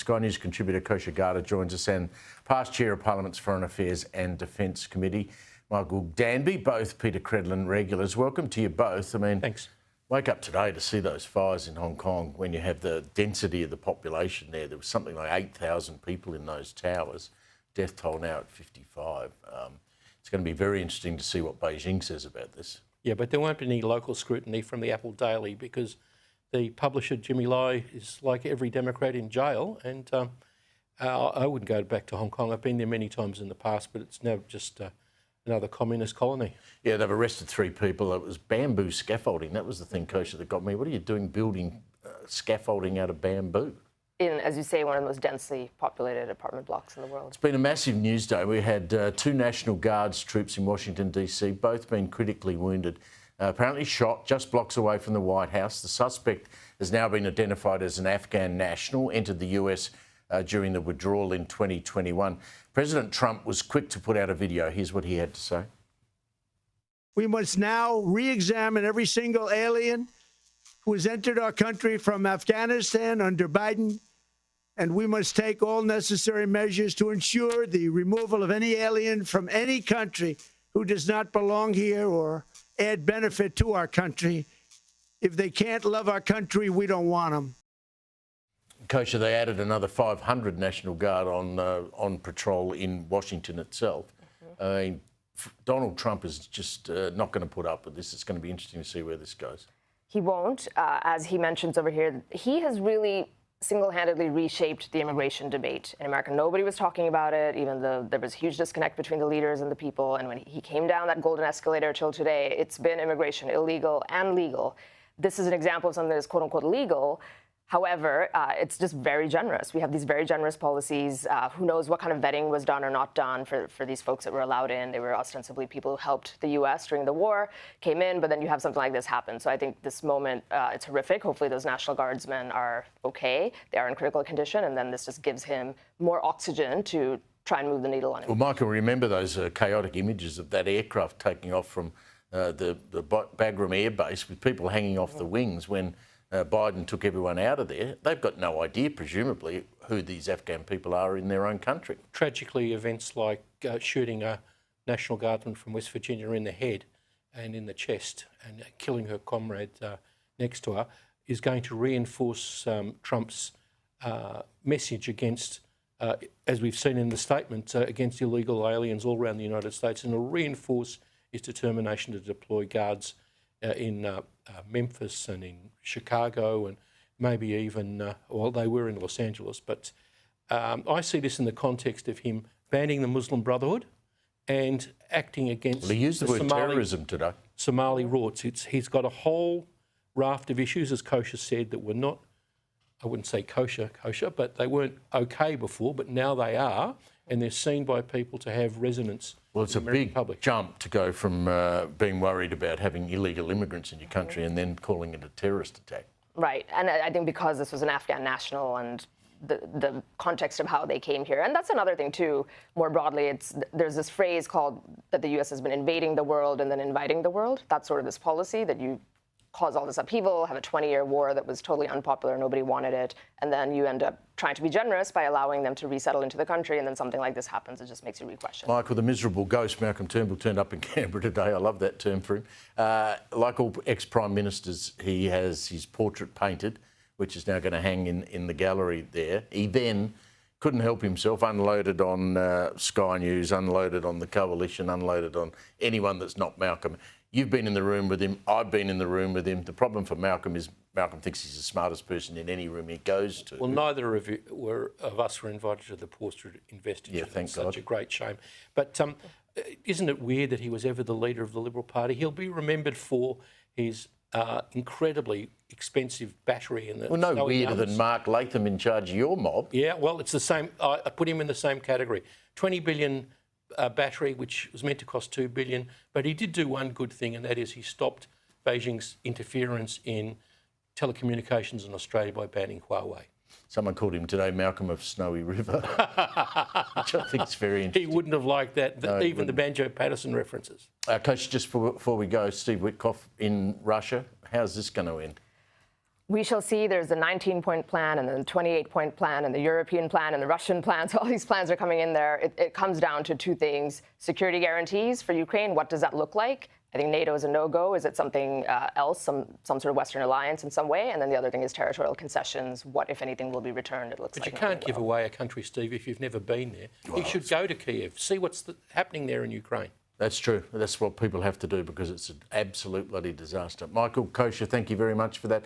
Sky News contributor Kosha Garda joins us, and past chair of Parliament's Foreign Affairs and Defence Committee, Michael Danby, both Peter Credlin regulars. Welcome to you both. I mean, thanks. Wake up today to see those fires in Hong Kong when you have the density of the population there. There was something like 8,000 people in those towers. Death toll now at 55. It's going to be very interesting to see what Beijing says about this. Yeah, but there won't be any local scrutiny from the Apple Daily because the publisher, Jimmy Lai, is like every Democrat in jail. And I wouldn't go back to Hong Kong. I've been there many times in the past, but it's now just another communist colony. Yeah, they've arrested 3 people. It was bamboo scaffolding. That was the thing, Kosha, that got me. What are you doing building scaffolding out of bamboo? In, as you say, one of the most densely populated apartment blocks in the world. It's been a massive news day. We had 2 National Guards troops in Washington, D.C., both been critically wounded, apparently shot just blocks away from the White House. The suspect has now been identified as an Afghan national, entered the US during the withdrawal in 2021. President Trump was quick to put out a video. Here's what he had to say. We must now re-examine every single alien who has entered our country from Afghanistan under Biden, and we must take all necessary measures to ensure the removal of any alien from any country who does not belong here or add benefit to our country. If they can't love our country, we don't want them. Kosha, they added another 500 National Guard on patrol in Washington itself. I mean, Donald Trump is just not going to put up with this. It's going to be interesting to see where this goes. He won't. As he mentions over here, he has really single-handedly reshaped the immigration debate in America. Nobody was talking about it, even though there was a huge disconnect between the leaders and the people. And when he came down that golden escalator till today, it's been immigration, illegal and legal. This is an example of something that is quote-unquote legal. However, it's just very generous. We have these very generous policies. Who knows what kind of vetting was done or not done for these folks that were allowed in. They were ostensibly people who helped the U.S. during the war, came in, but then you have something like this happen. So I think this moment, it's horrific. Hopefully those National Guardsmen are okay. They are in critical condition, and then this just gives him more oxygen to try and move the needle on him. Well, Michael, remember those chaotic images of that aircraft taking off from the Bagram Air Base with people hanging off the wings when Biden took everyone out of there. They've got no idea, presumably, who these Afghan people are in their own country. Tragically, events like shooting a National Guardsman from West Virginia in the head and in the chest and killing her comrade next to her is going to reinforce Trump's message against, as we've seen in the statement, against illegal aliens all around the United States, and will reinforce his determination to deploy guards in Memphis and in Chicago and maybe even, well, they were in Los Angeles. But I see this in the context of him banning the Muslim Brotherhood and acting against he used the word terrorism today. Somali rorts. He's got a whole raft of issues, as Kosha said, that were not, I wouldn't say kosher, but they weren't okay before, but now they are, and they're seen by people to have resonance. Well, it's a big jump to go from being worried about having illegal immigrants in your country and then calling it a terrorist attack. Right, and I think because this was an Afghan national and the context of how they came here, and that's another thing too, more broadly, there's this phrase called that the US has been invading the world and then inviting the world. That's sort of this policy that you cause all this upheaval, have a 20-year war that was totally unpopular, nobody wanted it, and then you end up trying to be generous by allowing them to resettle into the country, and then something like this happens, it just makes you re-question. Michael, the miserable ghost, Malcolm Turnbull, turned up in Canberra today. I love that term for him. Like all ex-Prime Ministers, he has his portrait painted, which is now going to hang in the gallery there. He then couldn't help himself, unloaded on Sky News, unloaded on the Coalition, unloaded on anyone that's not Malcolm. You've been in the room with him. I've been in the room with him. The problem for Malcolm is Malcolm thinks he's the smartest person in any room he goes to. Well, neither of us were invited to the portrait investiture. Yeah, thank God. Such a great shame. But isn't it weird that he was ever the leader of the Liberal Party? He'll be remembered for his incredibly expensive battery in the Well, no weirder than Mark Latham in charge of your mob. Yeah, well, it's the same. I put him in the same category. 20 billion battery, which was meant to cost $2 billion, but he did do one good thing, and that is he stopped Beijing's interference in telecommunications in Australia by banning Huawei. Someone called him today Malcolm of Snowy River, which I think is very interesting. He wouldn't have liked that, no, even the Banjo-Patterson references. Coach, just before we go, Steve Witkoff in Russia, how's this going to end? We shall see. There's the 19-point plan and then the 28-point plan and the European plan and the Russian plan. So all these plans are coming in there. It comes down to two things: security guarantees for Ukraine. What does that look like? I think NATO is a no-go. Is it something else, some sort of Western alliance in some way? And then the other thing is territorial concessions. What, if anything, will be returned? It looks like. But you can't give away a country, Steve, if you've never been there. Well, you should go to Kiev, see what's happening there in Ukraine. That's true. That's what people have to do because it's an absolute bloody disaster. Michael Kosher, thank you very much for that.